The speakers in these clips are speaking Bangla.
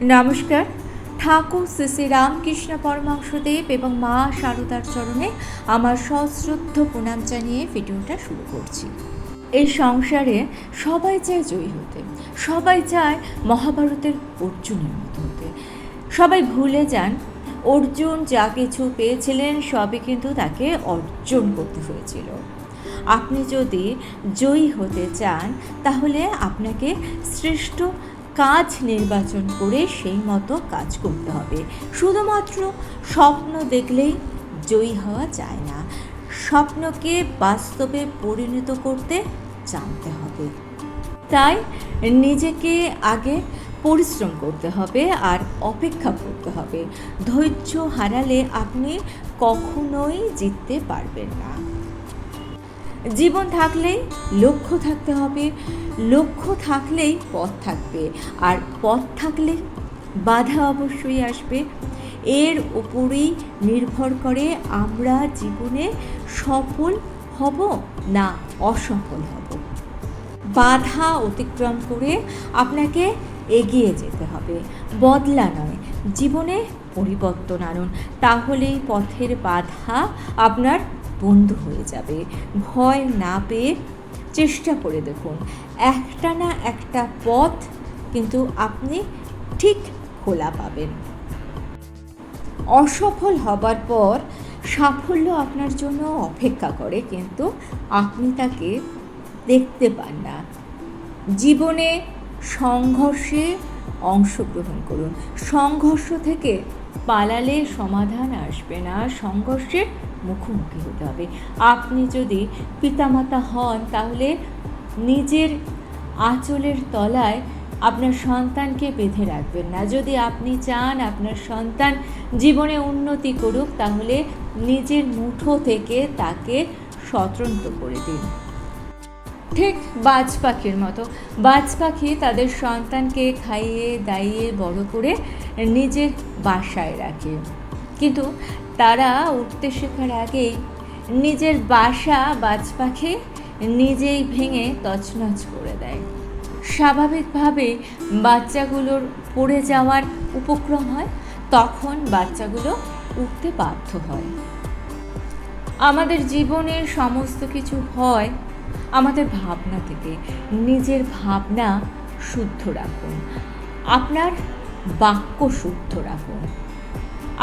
নমস্কার। ঠাকুর শ্রী শ্রী রামকৃষ্ণ পরমহংসদেব এবং মা শারদার চরণে আমার সশ্রদ্ধ প্রণাম জানিয়ে ভিডিওটা শুরু করছি। এই সংসারে সবাই চায় জয়ী হতে, সবাই চায় মহাভারতের অর্জুনের মতো হতে। সবাই ভুলে যান অর্জুন যা কিছু পেয়েছিলেন সবই কিন্তু তাকে অর্জন করতে হয়েছিল। আপনি যদি জয়ী হতে চান তাহলে আপনাকে শ্রেষ্ঠ কাজ নির্বাচন করে সেই মতো কাজ করতে হবে। শুধুমাত্র স্বপ্ন দেখলেই জয়ী হওয়া যায় না, স্বপ্নকে বাস্তবে পরিণত করতে জানতে হবে। তাই নিজেকে আগে পরিশ্রম করতে হবে আর অপেক্ষা করতে হবে। ধৈর্য হারালে আপনি কখনোই জিততে পারবেন না। জীবন থাকলেই লক্ষ্য থাকতে হবে, লক্ষ্য থাকলেই পথ থাকবে, আর পথ থাকলে বাধা অবশ্যই আসবে। এর উপরেই নির্ভর করে আমরা জীবনে সফল হব না অসফল হব। বাধা অতিক্রম করে আপনাকে এগিয়ে যেতে হবে, বদলা নয়, জীবনে পরিবর্তন আনুন। তাহলেই পথের বাধা আপনার বন্ধু হয়ে যাবে। ভয় না পেয়ে চেষ্টা করে দেখুন, একটা না একটা পথ কিন্তু আপনি ঠিক খোলা পাবেন। অসফল হবার পর সাফল্য আপনার জন্য অপেক্ষা করে, কিন্তু আপনি তাকে দেখতে পান না। জীবনে সংঘর্ষে অংশগ্রহণ করুন। সংঘর্ষ থেকে পালালে সমাধান আসবে না, সংঘর্ষের মুখোমুখি হতে হবে। আপনি যদি পিতামাতা হন তাহলে নিজের আঁচলের তলায় আপনার সন্তানকে বেঁধে রাখবেন না। যদি আপনি চান আপনার সন্তান জীবনে উন্নতি করুক তাহলে নিজের মুঠো থেকে তাকে স্বতন্ত্র করে দিন। ঠিক বাজ পাখির মতো, বাজ পাখি তাদের সন্তানকে খাইয়ে দাইয়ে বড় করে নিজের বাসায় রাখে, কিন্তু তারা উঠতে শেখার আগেই নিজের বাসা বাজ পাখি নিজেই ভেঙে তছনছ করে দেয়। স্বাভাবিকভাবে বাচ্চাগুলোর পড়ে যাওয়ার উপক্রম হয়, তখন বাচ্চাগুলো উঠতে বাধ্য হয়। আমাদের জীবনের সমস্ত কিছু হয় আমাদের ভাবনা থেকে। নিজের ভাবনা শুদ্ধ রাখুন, আপনার বাক্য শুদ্ধ রাখুন,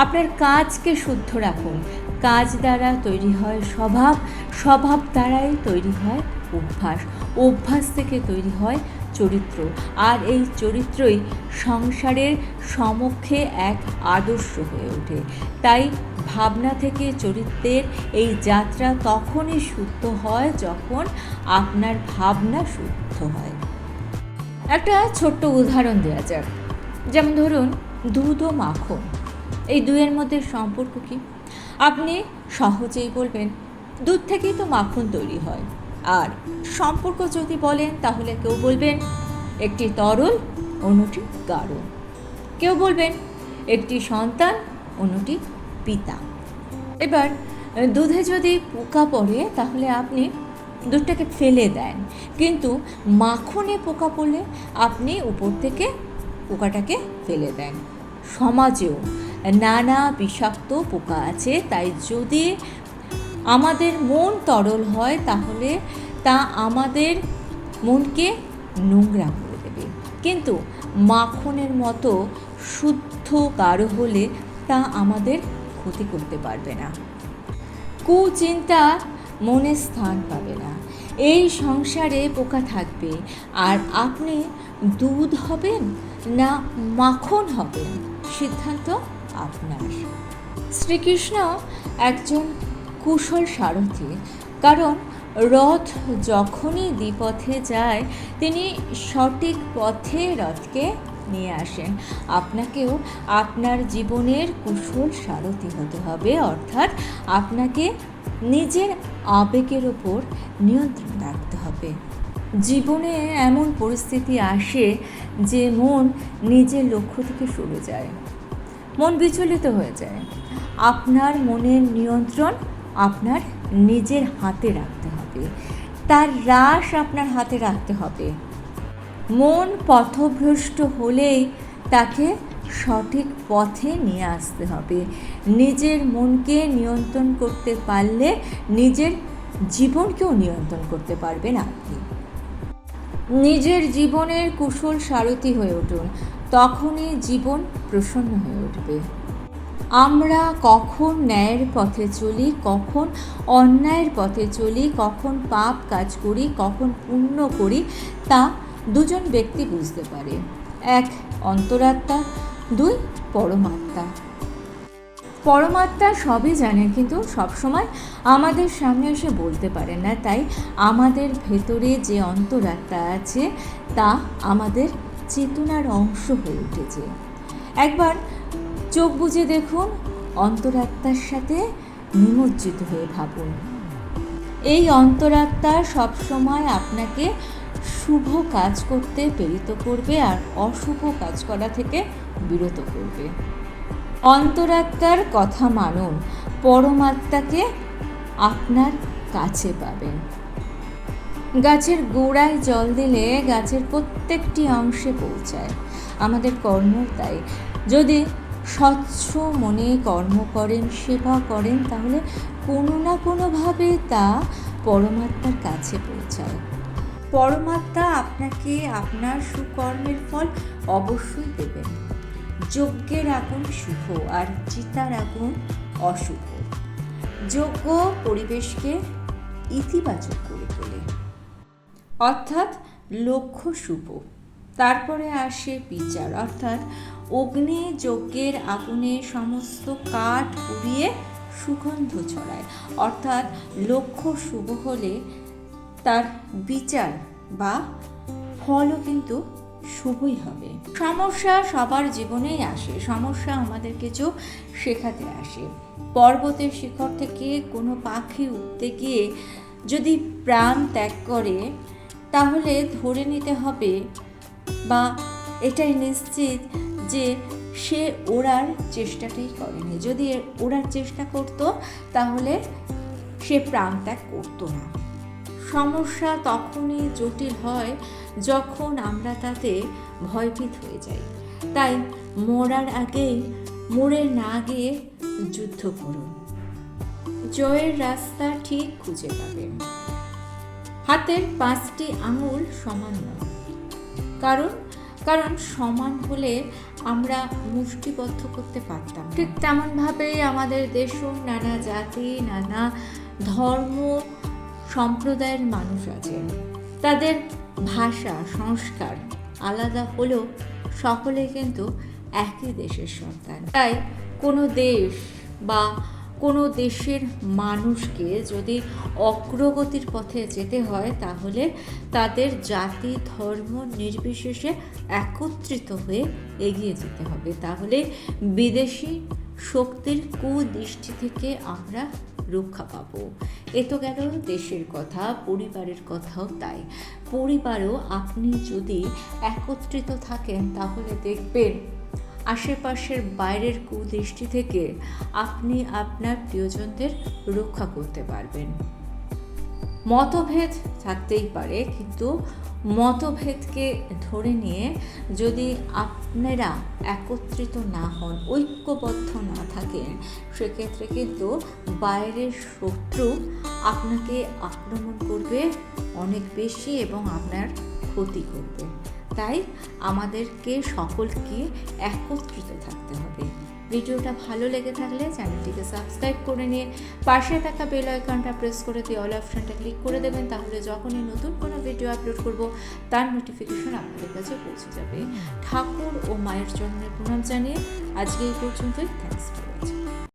আপনার কাজকে শুদ্ধ রাখুন। কাজ দ্বারা তৈরি হয় স্বভাব, স্বভাব দ্বারাই তৈরি হয় অভ্যাস, অভ্যাস থেকে তৈরি হয় চরিত্র, আর এই চরিত্রই সংসারের সমক্ষে এক আদর্শ হয়ে ওঠে। তাই ভাবনা থেকে চরিত্রের এই যাত্রা তখনই শুদ্ধ হয় যখন আপনার ভাবনা শুদ্ধ হয়। একটা ছোট্ট উদাহরণ দেওয়া যাক, যেমন ধরুন দুধ ও মাখন, এই দুয়ের মধ্যে সম্পর্ক কী? আপনি সহজেই বলবেন দুধ থেকেই তো মাখন তৈরি হয়। আর সম্পর্ক যদি বলেন তাহলে কেউ বলবেন একটি তরল, অন্যটি গাঢ়। কেউ বলবেন একটি সন্তান, অন্যটি পিতা। এবার দুধে যদি পোকা পড়ে তাহলে আপনি দুধটাকে ফেলে দেন, কিন্তু মাখনে পোকা পড়লে আপনি উপর থেকে পোকাটাকে ফেলে দেন। সমাজেও নানা বিষাক্ত পোকা আছে, তাই যদি আমাদের মন তরল হয় তাহলে তা আমাদের মনকে নোংরা করে দেবে, কিন্তু মাখনের মতো শুদ্ধ গাঢ় হলে তা আমাদের ক্ষতি করতে পারবে না। কুচিন্তা মনে স্থান পাবে না। এই সংসারে পোকা থাকবে, আর আপনি দুধ হবেন না মাখন হবেন সিদ্ধান্ত আপনার। শ্রীকৃষ্ণ একজন কুশল সারথি, কারণ রথ যখনই দ্বিপথে যায় তিনি সঠিক পথে রথকে নিয়ে আসেন। আপনাকেও আপনার জীবনের কুশল সারথি হতে হবে, অর্থাৎ আপনাকে নিজের আবেগের ওপর নিয়ন্ত্রণ রাখতে হবে। জীবনে এমন পরিস্থিতি আসে যে মন নিজের লক্ষ্য থেকে সরে যায়, মন বিচলিত হয়ে যায়। আপনার মনের নিয়ন্ত্রণ আপনার নিজের হাতে রাখতে হবে, তার হ্রাস আপনার হাতে রাখতে হবে। মন পথভ্রষ্ট হলেই তাকে সঠিক পথে নিয়ে আসতে হবে। নিজের মনকে নিয়ন্ত্রণ করতে পারলে নিজের জীবনকেও নিয়ন্ত্রণ করতে পারবেন আপনি। নিজের জীবনের কুশল সারথি হয়ে উঠুন, তখনই জীবন প্রসন্ন হয়ে উঠবে। আমরা কখন ন্যায়ের পথে চলি, কখন অন্যায়ের পথে চলি, কখন পাপ কাজ করি, কখন পুণ্য করি, তা দুজন ব্যক্তি বুঝতে পারে। এক অন্তরাত্মা, দুই পরমাত্মা। পরমাত্মা সবই জানেন, কিন্তু সবসময় আমাদের সামনে এসে বলতে পারেন না। তাই আমাদের ভেতরে যে অন্তরাত্মা আছে তা আমাদের চেতনার অংশ হয়ে উঠেছে। একবার চোখ বুজে দেখুন, অন্তরাত্মার সাথে নিমজ্জিত হয়ে ভাবুন। এই অন্তরাত্মা সবসময় আপনাকে শুভ কাজ করতে প্রেরিত করবে আর অশুভ কাজ করা থেকে বিরত করবে। অন্তরাত্মার কথা মানুন, পরমাত্মাকে আপনার কাছে পাবেন। গাছের গোড়ায় জল দিলে গাছের প্রত্যেকটি অংশে পৌঁছায়। আমাদের কর্ম তাই। যদি স্বচ্ছ মনে কর্ম করেন, সেবা করেন, তাহলে কোনো না কোনোভাবে তা পরমাত্মার কাছে পৌঁছায়। পরমাত্মা আপনাকে আপনার সুকর্মের ফল অবশ্যই দেবেন। যজ্ঞের আগুন শুভ আর চিতার আগুন অশুভ। যজ্ঞ পরিবেশকে ইতিবাচক করে তোলে, অর্থাৎ লক্ষ্য শুভ। তারপরে আসে বিচার, অর্থাৎ অগ্নি যজ্ঞের আগুনে সমস্ত কাঠ পুড়িয়ে সুগন্ধ ছড়ায়, অর্থাৎ লক্ষ্য শুভ হলে তার বিচার বা ফলও কিন্তু শুভই হবে। সমস্যা সবার জীবনেই আসে, সমস্যা আমাদের কিছু শেখাতে আসে। পর্বতের শিখর থেকে কোনো পাখি উঠতে গিয়ে যদি প্রাণ ত্যাগ করে, তাহলে ধরে নিতে হবে বা এটাই নিশ্চিত যে সে ওড়ার চেষ্টাটাই করেনি। যদি ওড়ার চেষ্টা করত, তাহলে সে প্রাণ ত্যাগ করতো না। সমস্যা তখনই জটিল হয় যখন আমরা তাতে ভয়ভীত হয়ে যাই। তাই মরার আগেই মরে না গিয়ে যুদ্ধ করুন, জয়ের রাস্তা ঠিক খুঁজে পাবেন। হাতের 5টি আঙুল সমান নয়, কারণ সমান হলে আমরা মুষ্টিবদ্ধ করতে পারতাম। ঠিক তেমনভাবেই আমাদের দেশও নানা জাতি, নানা ধর্ম সম্প্রদায়ের মানুষ আছেন। তাদের ভাষা, সংস্কার আলাদা হলেও সকলে কিন্তু একই দেশের সন্তান। তাই কোনো দেশ বা কোনো দেশের মানুষকে যদি অগ্রগতির পথে যেতে হয়, তাহলে তাদের জাতি ধর্ম নির্বিশেষে একত্রিত হয়ে এগিয়ে যেতে হবে। তাহলে বিদেশি শক্তির কুদৃষ্টি থেকে আমরা রক্ষা পাবো। এ তো গেল দেশের কথা, পরিবারের কথাও তাই। পরিবারেও আপনি যদি একত্রিত থাকেন, তাহলে দেখবেন আশেপাশের বাইরের কুদৃষ্টি থেকে আপনি আপনার প্রিয়জনদের রক্ষা করতে পারবেন। মতভেদ থাকতেই পারে, কিন্তু মতভেদকে ধরে নিয়ে যদি আপনারা একত্রিত না হন, ঐক্যবদ্ধ না থাকেন, সেক্ষেত্রে কিন্তু বাইরের শত্রু আপনাকে আক্রমণ করবে অনেক বেশি এবং আপনার ক্ষতি করবে। তাই আমাদেরকে সকলকে একত্রিত থাকতে হবে। ভিডিওটা ভালো লেগে থাকলে চ্যানেলটিকে সাবস্ক্রাইব করে নিয়ে পাশে থাকা বেল আইকনটা প্রেস করে দিয়ে অল অপশনটা ক্লিক করে দেবেন। তাহলে যখনই নতুন কোনো ভিডিও আপলোড করব, তার নোটিফিকেশন আপনাদের কাছে পৌঁছে যাবে। ঠাকুর ও মায়ের চরণে প্রণাম জানিয়ে আজকে এই পর্যন্তই। থ্যাঙ্কস।